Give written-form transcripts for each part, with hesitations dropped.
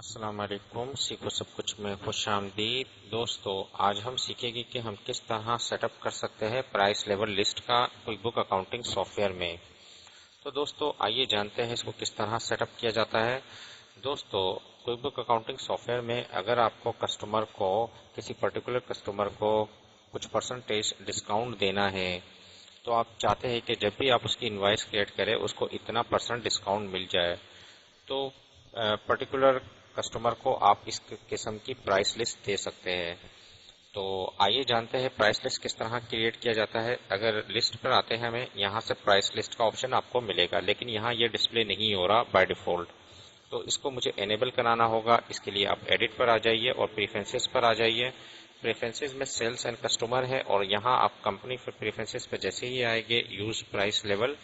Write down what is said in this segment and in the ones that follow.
السلام علیکم، سیکھو سب کچھ میں خوش آمدید دوستو۔ آج ہم سیکھیں گے کہ ہم کس طرح سیٹ اپ کر سکتے ہیں پرائس لیول لسٹ کا quick book accounting soft where میں۔ تو دوستو آئیے جانتے ہیں اس کو کس طرح سیٹ اپ کیا جاتا ہے۔ دوستو quick book accounting soft where میں اگر آپ کو کسی پرٹیکولر کسٹمر کو کچھ پرسنٹیج ڈسکاؤنٹ دینا ہے تو آپ چاہتے ہیں کہ جب بھی آپ اس کی انوائس کریٹ کریں اس کو اتنا % ڈسکاؤنٹ مل جائے، تو پرٹیکولر کسٹمر کو آپ اس قسم کی پرائس لسٹ دے سکتے ہیں۔ تو آئیے جانتے ہیں پرائس لسٹ کس طرح کریٹ کیا جاتا ہے۔ اگر لسٹ پر آتے ہیں ہمیں یہاں سے پرائس لسٹ کا آپشن آپ کو ملے گا، لیکن یہاں یہ ڈسپلے نہیں ہو رہا بائی ڈیفالٹ، تو اس کو مجھے انیبل کرانا ہوگا۔ اس کے لیے آپ ایڈٹ پر آ جائیے اور پریفرنسز پر آ جائیے۔ پریفرنسز میں سیلز اینڈ کسٹمر ہے اور یہاں آپ کمپنی پریفرنسز پہ جیسے ہی آئے گے یوز پرائس لیول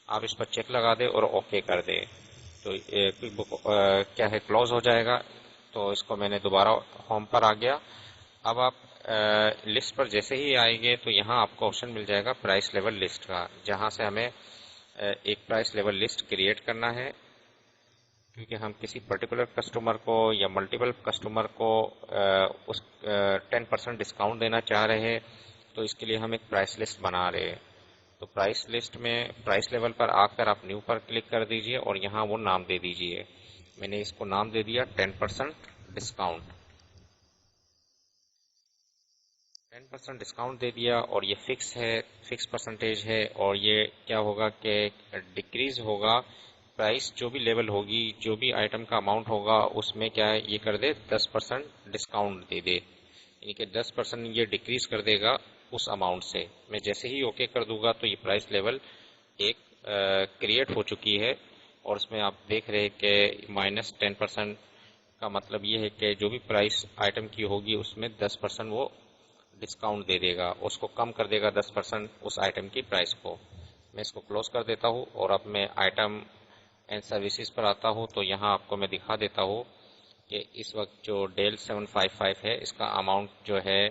آپ اس پر چیک لگا دیں اور اوکے کر دیں، تو کوئک بک کیا ہے کلوز ہو جائے گا۔ تو اس کو میں نے دوبارہ ہوم پر آ گیا۔ اب آپ لسٹ پر جیسے ہی آئیں گے تو یہاں آپ کو آپشن مل جائے گا پرائس لیول لسٹ کا، جہاں سے ہمیں ایک پرائس لیول لسٹ کریٹ کرنا ہے، کیونکہ ہم کسی پرٹیکولر کسٹمر کو یا ملٹیپل کسٹمر کو 10% ڈسکاؤنٹ دینا چاہ رہے ہیں، تو اس کے لیے ہم ایک پرائس لسٹ بنا رہے ہیں۔ تو پرائس لسٹ میں پرائس لیول پر آ کر آپ نیو پر کلک کر دیجئے اور یہاں وہ نام دے دیجئے۔ میں نے اس کو نام دے دیا 10% ڈسکاؤنٹ۔ 10% ڈسکاؤنٹ دے دیا اور یہ فکس پرسنٹیج ہے، اور یہ کیا ہوگا کہ ڈیکریز ہوگا پرائس، جو بھی لیول ہوگی، جو بھی آئٹم کا اماؤنٹ ہوگا اس میں کیا ہے یہ کر دے 10% ڈسکاؤنٹ دے دے، یعنی کہ 10% یہ ڈیکریز کر دے گا اس اماؤنٹ سے۔ میں جیسے ہی اوکے کر دوں گا تو یہ پرائس لیول ایک کریٹ ہو چکی ہے، اور اس میں آپ دیکھ رہے کہ -10% کا مطلب یہ ہے کہ جو بھی پرائس آئٹم کی ہوگی اس میں 10% وہ ڈسکاؤنٹ دے دے گا، اس کو کم کر دے گا 10% اس آئٹم کی پرائس کو۔ میں اس کو کلوز کر دیتا ہوں اور اب میں آئٹم اینڈ سروسز پر آتا ہوں، تو یہاں آپ کو میں دکھا دیتا ہوں کہ اس وقت جو ڈیل 755 ہے اس کا اماؤنٹ جو ہے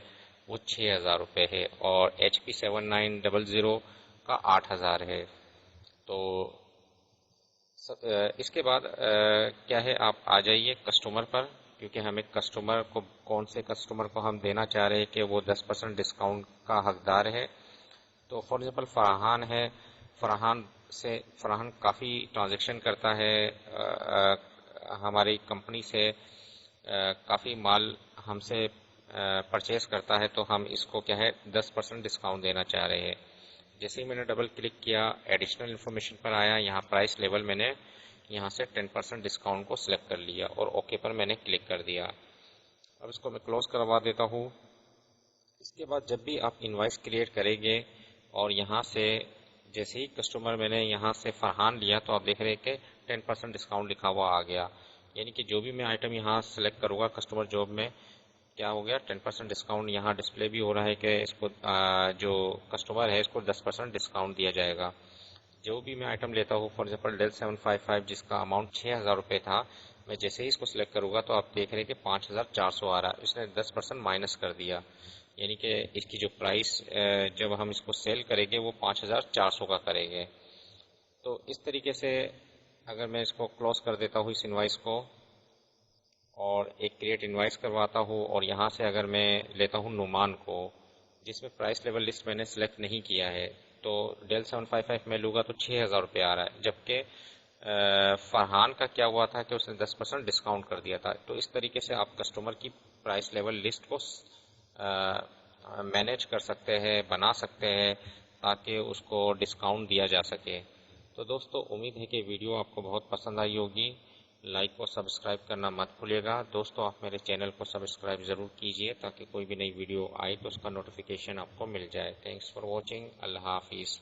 وہ 6000 روپے ہے، اور ایچ پی 7900 کا 8000 ہے۔ تو اس کے بعد کیا ہے آپ آ جائیے کسٹمر پر، کیونکہ ہمیں کسٹمر کو کون سے کسٹمر کو ہم دینا چاہ رہے ہیں کہ وہ 10% ڈسکاؤنٹ کا حقدار ہے۔ تو فار ایگزامپل فرحان ہے، فرحان کافی ٹرانزیکشن کرتا ہے ہماری کمپنی سے، کافی مال ہم سے پرچیز کرتا ہے، تو ہم اس کو کیا ہے 10% ڈسکاؤنٹ دینا چاہ رہے ہیں۔ جیسے ہی میں نے ڈبل کلک کیا ایڈیشنل انفارمیشن پر آیا، یہاں پرائس لیول میں نے یہاں سے 10% ڈسکاؤنٹ کو سلیکٹ کر لیا اور اوکے پر میں نے کلک کر دیا۔ اب اس کو میں کلوز کروا دیتا ہوں۔ اس کے بعد جب بھی آپ انوائس کریٹ کریں گے اور یہاں سے جیسے ہی کسٹمر میں نے یہاں سے فرحان لیا تو آپ دیکھ رہے ہیں کہ 10% ڈسکاؤنٹ لکھا ہوا آ گیا، یعنی کہ جو بھی میں آئٹم یہاں سلیکٹ کروں گا کسٹمر جاب میں کیا ہو گیا 10% ڈسکاؤنٹ یہاں ڈسپلے بھی ہو رہا ہے کہ اس کو جو کسٹمر ہے اس کو 10% ڈسکاؤنٹ دیا جائے گا۔ جو بھی میں آئٹم لیتا ہوں فار ایگزامپل ڈیل 755 جس کا اماؤنٹ 6000 روپے تھا، میں جیسے ہی اس کو سلیکٹ کروں گا تو آپ دیکھ رہے ہیں کہ 5400 آ رہا ہے، اس نے 10% مائنس کر دیا، یعنی کہ اس کی جو پرائس جب ہم اس کو سیل کریں گے وہ 5400 کا کریں گے۔ تو اس طریقے سے اگر میں اس کو کلوز کر دیتا ہوں اس انوائس کو اور ایک کریٹ انوائس کرواتا ہوں، اور یہاں سے اگر میں لیتا ہوں نعمان کو جس میں پرائس لیول لسٹ میں نے سلیکٹ نہیں کیا ہے، تو ڈیل 755 میں لوں گا تو 6000 روپے آ رہا ہے، جبکہ فرحان کا کیا ہوا تھا کہ اس نے 10% ڈسکاؤنٹ کر دیا تھا۔ تو اس طریقے سے آپ کسٹمر کی پرائس لیول لسٹ کو مینیج کر سکتے ہیں، بنا سکتے ہیں تاکہ اس کو ڈسکاؤنٹ دیا جا سکے۔ تو دوستو امید ہے کہ ویڈیو آپ کو بہت پسند آئی ہوگی، لائک اور سبسکرائب کرنا مت بھولیے گا۔ دوستو آپ میرے چینل کو سبسکرائب ضرور کیجئے تاکہ کوئی بھی نئی ویڈیو آئے تو اس کا نوٹیفیکیشن آپ کو مل جائے۔ تھینکس فار واچنگ، اللہ حافظ۔